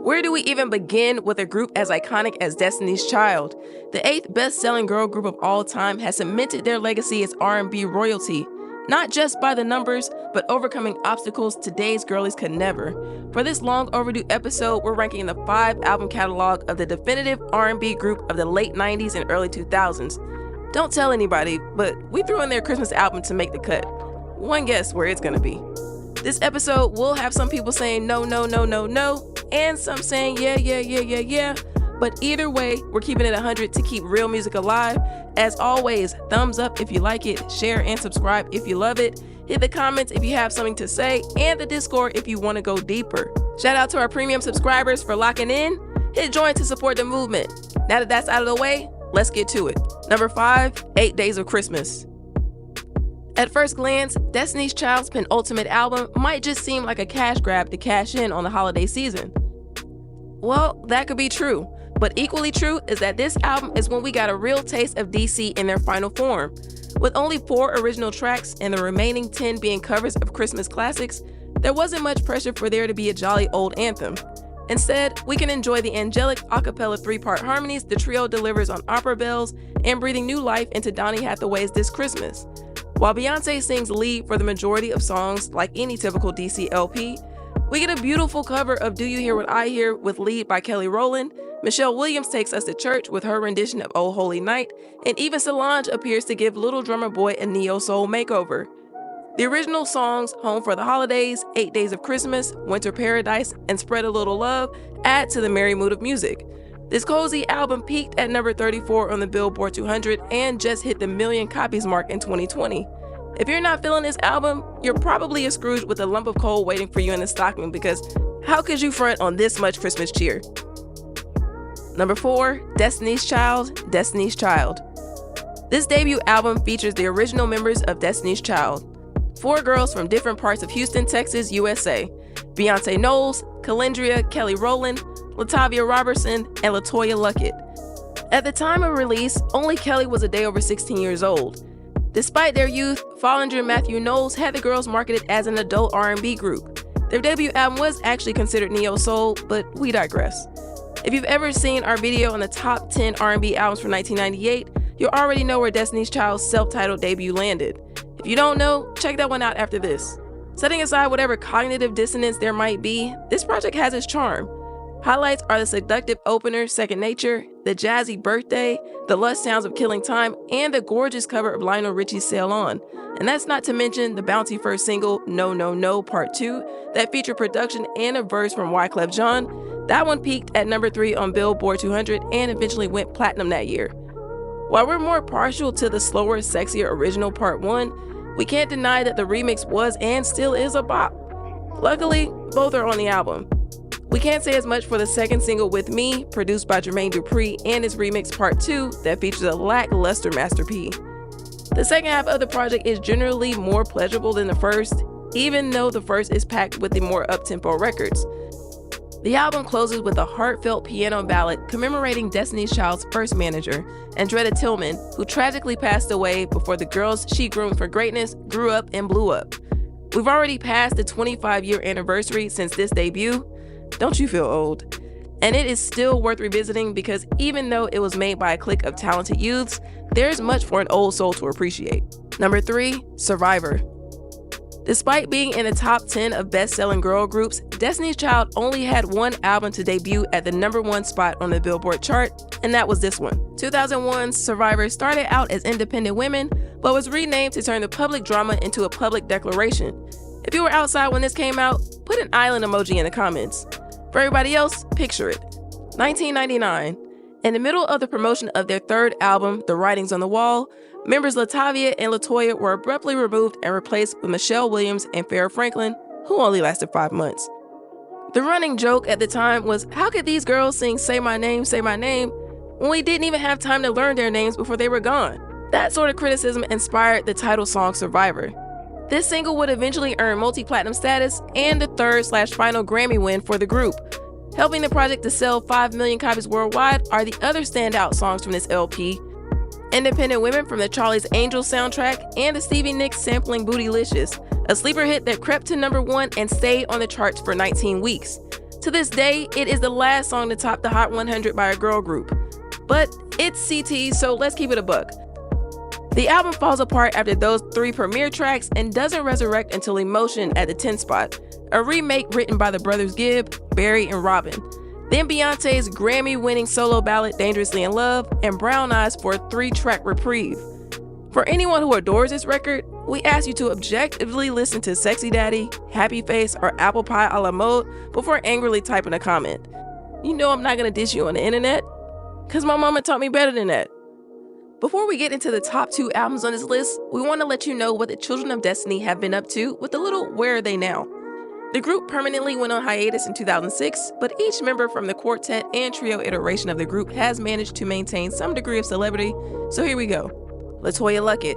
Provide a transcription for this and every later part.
Where do we even begin with a group as iconic as Destiny's Child? The 8th best-selling girl group of all time has cemented their legacy as R&B royalty, not just by the numbers, but overcoming obstacles today's girlies could never. For this long overdue episode, we're ranking the 5-album catalog of the definitive R&B group of the late 90s and early 2000s. Don't tell anybody, but we threw in their Christmas album to make the cut. One guess where it's gonna be. This episode will have some people saying no, no, no, no, no, and some saying yeah. But either way, we're keeping it 100 to keep real music alive. As always, thumbs up if you like it, share and subscribe if you love it, hit the comments if you have something to say, and the Discord if you want to go deeper. Shout out to our premium subscribers for locking in. Hit join to support the movement. Now that that's out of the way, let's get to it. Number 5, 8 Days of Christmas. At first glance, Destiny's Child's penultimate album might just seem like a cash grab to cash in on the holiday season. Well, that could be true, but equally true is that this album is when we got a real taste of DC in their final form. With only 4 original tracks and the remaining 10 being covers of Christmas classics, there wasn't much pressure for there to be a jolly old anthem. Instead, we can enjoy the angelic a cappella 3-part harmonies the trio delivers on opera bells and breathing new life into Donny Hathaway's This Christmas. While Beyonce sings lead for the majority of songs like any typical DC LP, we get a beautiful cover of Do You Hear What I Hear with lead by Kelly Rowland, Michelle Williams takes us to church with her rendition of Oh Holy Night, and even Solange appears to give Little Drummer Boy a neo-soul makeover. The original songs Home for the Holidays, 8 Days of Christmas, Winter Paradise, and Spread a Little Love add to the merry mood of music. This cozy album peaked at number 34 on the Billboard 200 and just hit the million copies mark in 2020. If you're not feeling this album, you're probably a Scrooge with a lump of coal waiting for you in the stocking, because how could you front on this much Christmas cheer? Number 4, Destiny's Child, Destiny's Child. This debut album features the original members of Destiny's Child, 4 girls from different parts of Houston, Texas, USA. Beyonce Knowles, Calendria Kelly Rowland, Latavia Robertson, and LaToya Luckett. At the time of release, only Kelly was a day over 16 years old. Despite their youth, Follinger and Matthew Knowles had the girls marketed as an adult R&B group. Their debut album was actually considered neo-soul, but we digress. If you've ever seen our video on the top 10 R&B albums for 1998, you already know where Destiny's Child's self-titled debut landed. If you don't know, check that one out after this. Setting aside whatever cognitive dissonance there might be, this project has its charm. Highlights are the seductive opener, Second Nature, the jazzy Birthday, the lush sounds of Killing Time, and the gorgeous cover of Lionel Richie's Sail On. And that's not to mention the bouncy first single, No No No Part 2, that featured production and a verse from Wyclef Jean. That one peaked at number 3 on Billboard 200 and eventually went platinum that year. While we're more partial to the slower, sexier original Part 1, we can't deny that the remix was and still is a bop. Luckily, both are on the album. We can't say as much for the second single, With Me, produced by Jermaine Dupri, and its remix Part 2 that features a lackluster Master P. The second half of the project is generally more pleasurable than the first, even though the first is packed with the more up-tempo records. The album closes with a heartfelt piano ballad commemorating Destiny's Child's first manager, Andretta Tillman, who tragically passed away before the girls she groomed for greatness grew up and blew up. We've already passed the 25-year anniversary since this debut. Don't you feel old? And it is still worth revisiting because even though it was made by a clique of talented youths, there's much for an old soul to appreciate. Number 3, Survivor. Despite being in the top 10 of best-selling girl groups, Destiny's Child only had one album to debut at the number 1 spot on the Billboard chart, and that was this one. 2001's Survivor started out as independent women, but was renamed to turn the public drama into a public declaration. If you were outside when this came out, put an island emoji in the comments. For everybody else, picture it. 1999. In the middle of the promotion of their third album, The Writings on the Wall, members Latavia and LaToya were abruptly removed and replaced with Michelle Williams and Farrah Franklin, who only lasted 5 months. The running joke at the time was, how could these girls sing Say My Name, when we didn't even have time to learn their names before they were gone? That sort of criticism inspired the title song Survivor. This single would eventually earn multi-platinum status and the third/final Grammy win for the group. Helping the project to sell 5 million copies worldwide are the other standout songs from this LP: Independent Women from the Charlie's Angels soundtrack and the Stevie Nicks sampling Bootylicious, a sleeper hit that crept to number 1 and stayed on the charts for 19 weeks. To this day, it is the last song to top the Hot 100 by a girl group. But it's CT, so let's keep it a buck. The album falls apart after those 3 premiere tracks and doesn't resurrect until Emotion at the 10th spot, a remake written by the brothers Gibb, Barry, and Robin. Then Beyonce's Grammy-winning solo ballad Dangerously in Love and Brown Eyes for a 3-track reprieve. For anyone who adores this record, we ask you to objectively listen to Sexy Daddy, Happy Face, or Apple Pie a la mode before angrily typing a comment. You know I'm not gonna dish you on the internet, cause my mama taught me better than that. Before we get into the top 2 albums on this list, we want to let you know what the Children of Destiny have been up to with a little Where Are They Now? The group permanently went on hiatus in 2006, but each member from the quartet and trio iteration of the group has managed to maintain some degree of celebrity, so here we go. LaToya Luckett.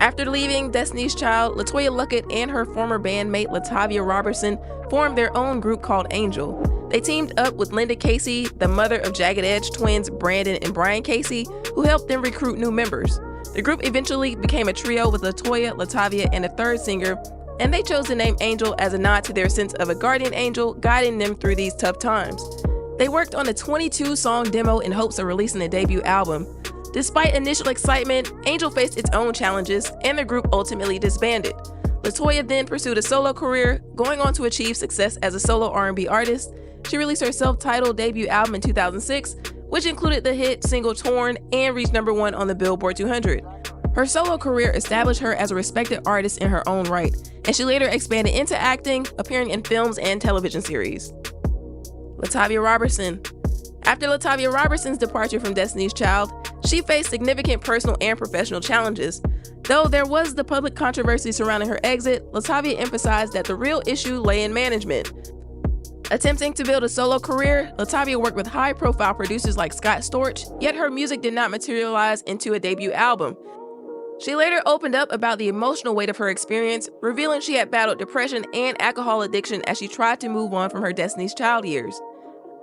After leaving Destiny's Child, LaToya Luckett and her former bandmate LaTavia Robertson formed their own group called Angel. They teamed up with Linda Casey, the mother of Jagged Edge twins Brandon and Brian Casey, who helped them recruit new members. The group eventually became a trio with LaToya, LaTavia, and a 3rd singer, and they chose the name Angel as a nod to their sense of a guardian angel guiding them through these tough times. They worked on a 22-song demo in hopes of releasing a debut album. Despite initial excitement, Angel faced its own challenges, and the group ultimately disbanded. LaToya then pursued a solo career, going on to achieve success as a solo R&B artist. She released her self-titled debut album in 2006, which included the hit single Torn and reached #1 on the Billboard 200. Her solo career established her as a respected artist in her own right, and she later expanded into acting, appearing in films and television series. LaTavia Robertson. After LaTavia Robertson's departure from Destiny's Child, she faced significant personal and professional challenges. Though there was the public controversy surrounding her exit, LaTavia emphasized that the real issue lay in management. Attempting to build a solo career, LaTavia worked with high-profile producers like Scott Storch, yet her music did not materialize into a debut album. She later opened up about the emotional weight of her experience, revealing she had battled depression and alcohol addiction as she tried to move on from her Destiny's Child years.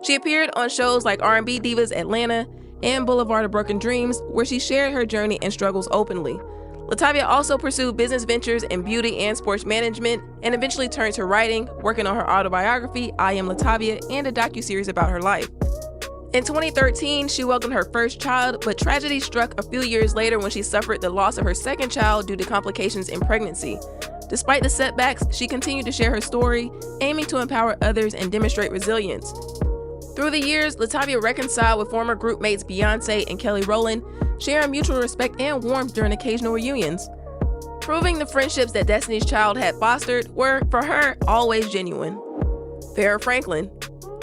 She appeared on shows like R&B Divas Atlanta and Boulevard of Broken Dreams, where she shared her journey and struggles openly. LaTavia also pursued business ventures in beauty and sports management, and eventually turned to writing, working on her autobiography, I Am LaTavia, and a docuseries about her life. In 2013, she welcomed her first child, but tragedy struck a few years later when she suffered the loss of her 2nd child due to complications in pregnancy. Despite the setbacks, she continued to share her story, aiming to empower others and demonstrate resilience. Through the years, LaTavia reconciled with former group mates Beyonce and Kelly Rowland, sharing mutual respect and warmth during occasional reunions. Proving the friendships that Destiny's Child had fostered were, for her, always genuine. Farrah Franklin.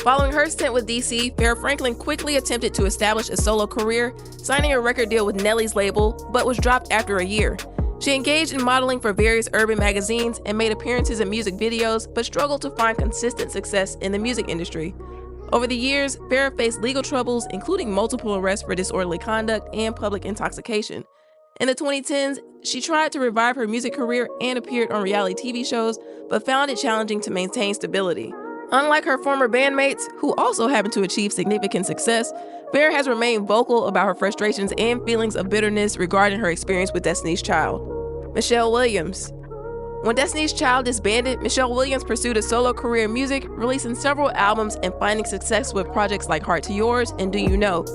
Following her stint with DC, Farrah Franklin quickly attempted to establish a solo career, signing a record deal with Nelly's label, but was dropped after a year. She engaged in modeling for various urban magazines and made appearances in music videos, but struggled to find consistent success in the music industry. Over the years, Farrah faced legal troubles, including multiple arrests for disorderly conduct and public intoxication. In the 2010s, she tried to revive her music career and appeared on reality TV shows, but found it challenging to maintain stability. Unlike her former bandmates, who also happened to achieve significant success, Farrah has remained vocal about her frustrations and feelings of bitterness regarding her experience with Destiny's Child. Michelle Williams. When Destiny's Child disbanded, Michelle Williams pursued a solo career in music, releasing several albums and finding success with projects like Heart to Yours and Do You Know.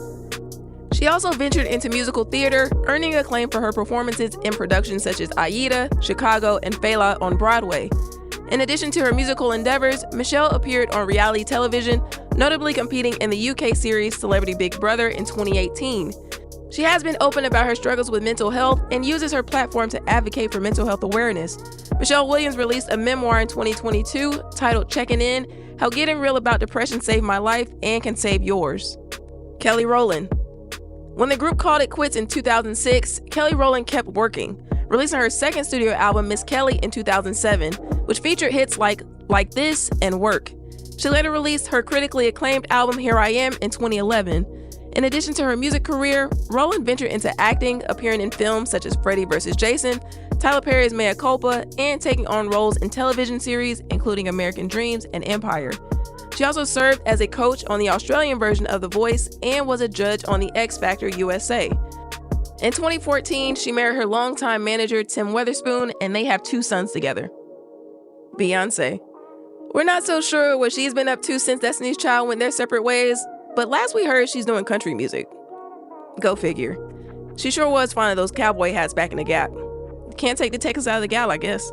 She also ventured into musical theater, earning acclaim for her performances in productions such as Aida, Chicago, and Fela on Broadway. In addition to her musical endeavors, Michelle appeared on reality television, notably competing in the UK series Celebrity Big Brother in 2018. She has been open about her struggles with mental health and uses her platform to advocate for mental health awareness. Michelle Williams released a memoir in 2022 titled Checking In: How Getting Real About Depression Saved My Life and Can Save Yours. Kelly Rowland. When the group called it quits in 2006, Kelly Rowland kept working, releasing her 2nd studio album, Miss Kelly, in 2007, which featured hits like This and Work. She later released her critically acclaimed album Here I Am in 2011. In addition to her music career, Rowland ventured into acting, appearing in films such as Freddy vs. Jason, Tyler Perry's Mea Culpa, and taking on roles in television series including American Dreams and Empire. She also served as a coach on the Australian version of The Voice and was a judge on the X Factor USA. In 2014, she married her longtime manager Tim Weatherspoon, and they have 2 sons together. Beyoncé. We're not so sure what she's been up to since Destiny's Child went their separate ways, but last we heard she's doing country music. Go figure. She sure was fond of those cowboy hats back in the Gap. Can't take the Texas out of the gal, I guess.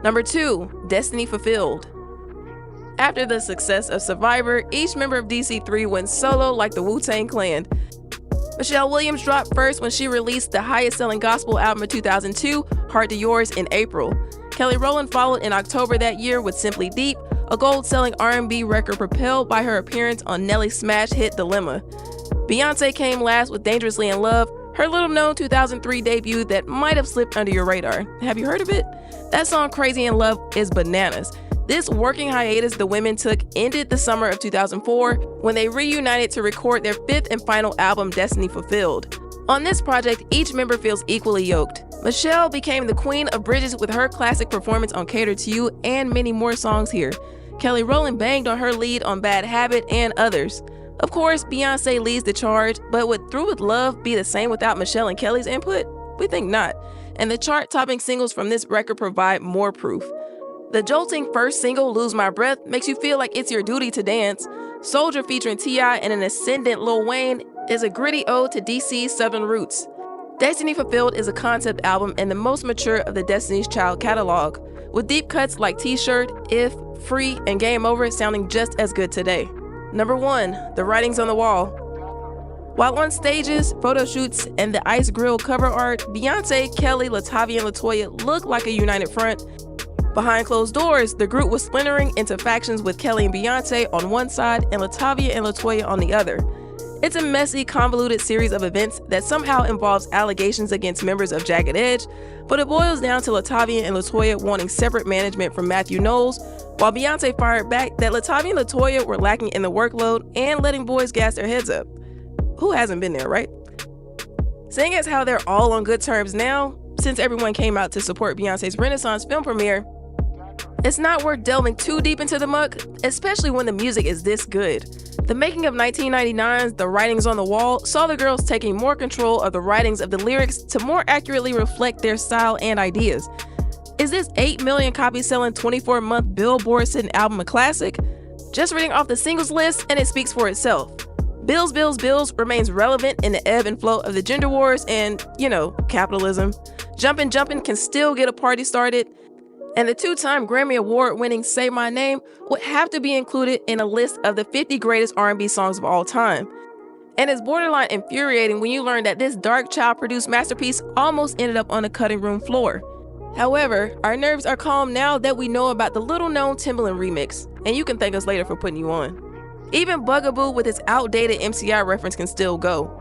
Number 2, Destiny Fulfilled. After the success of Survivor, each member of DC3 went solo like the Wu-Tang Clan. Michelle Williams dropped first when she released the highest-selling gospel album of 2002, Heart to Yours, in April. Kelly Rowland followed in October that year with Simply Deep, a gold-selling R&B record propelled by her appearance on Nelly's smash hit Dilemma. Beyoncé came last with Dangerously in Love, her little-known 2003 debut that might have slipped under your radar. Have you heard of it? That song Crazy in Love is bananas. This working hiatus the women took ended the summer of 2004 when they reunited to record their 5th and final album, Destiny Fulfilled. On this project, each member feels equally yoked. Michelle became the queen of bridges with her classic performance on Cater to You and many more songs here. Kelly Rowland banged on her lead on Bad Habit and others. Of course, Beyoncé leads the charge, but would Through With Love be the same without Michelle and Kelly's input? We think not. And the chart-topping singles from this record provide more proof. The jolting first single, Lose My Breath, makes you feel like it's your duty to dance. Soldier featuring T.I. and an ascendant Lil Wayne is a gritty ode to DC's Southern roots. Destiny Fulfilled is a concept album and the most mature of the Destiny's Child catalog, with deep cuts like T-Shirt, If, Free, and Game Over sounding just as good today. Number 1, The Writings on the Wall. While on stages, photo shoots, and the Ice Grill cover art, Beyoncé, Kelly, Latavia, and LaToya look like a united front. Behind closed doors, the group was splintering into factions with Kelly and Beyoncé on one side and Latavia and LaToya on the other. It's a messy, convoluted series of events that somehow involves allegations against members of Jagged Edge, but it boils down to Latavia and LaToya wanting separate management from Matthew Knowles, while Beyoncé fired back that Latavia and LaToya were lacking in the workload and letting boys gas their heads up. Who hasn't been there, right? Seeing as how they're all on good terms now, since everyone came out to support Beyoncé's Renaissance film premiere, it's not worth delving too deep into the muck, especially when the music is this good. The making of 1999's The Writings on the Wall saw the girls taking more control of the writings of the lyrics to more accurately reflect their style and ideas. Is this 8 million copy selling 24-month Billboard sitting album a classic? Just reading off the singles list and it speaks for itself. Bills, Bills, Bills remains relevant in the ebb and flow of the gender wars and, capitalism. Jumpin' Jumpin' can still get a party started. And the 2-time Grammy Award-winning Say My Name would have to be included in a list of the 50 greatest R&B songs of all time. And it's borderline infuriating when you learn that this dark child-produced masterpiece almost ended up on the cutting room floor. However, our nerves are calm now that we know about the little-known Timbaland remix, and you can thank us later for putting you on. Even Bugaboo with its outdated MCI reference can still go.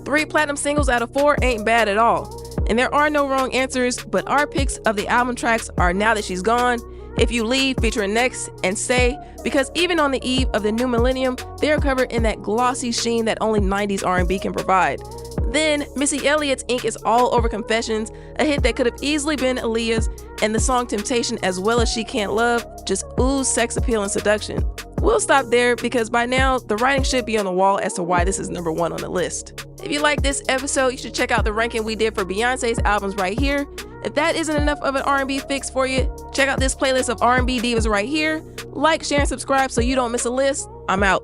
3 platinum singles out of 4 ain't bad at all. And there are no wrong answers, but our picks of the album tracks are Now That She's Gone, If You Leave featuring Next, and Say, because even on the eve of the new millennium, they are covered in that glossy sheen that only 90s R&B can provide. Then, Missy Elliott's Ink is all over Confessions, a hit that could have easily been Aaliyah's, and the song Temptation as well as She Can't Love just ooze sex appeal and seduction. We'll stop there because by now, the writing should be on the wall as to why this is number 1 on the list. If you like this episode, you should check out the ranking we did for Beyoncé's albums right here. If that isn't enough of an R&B fix for you, check out this playlist of R&B divas right here. Like, share, and subscribe so you don't miss a list. I'm out.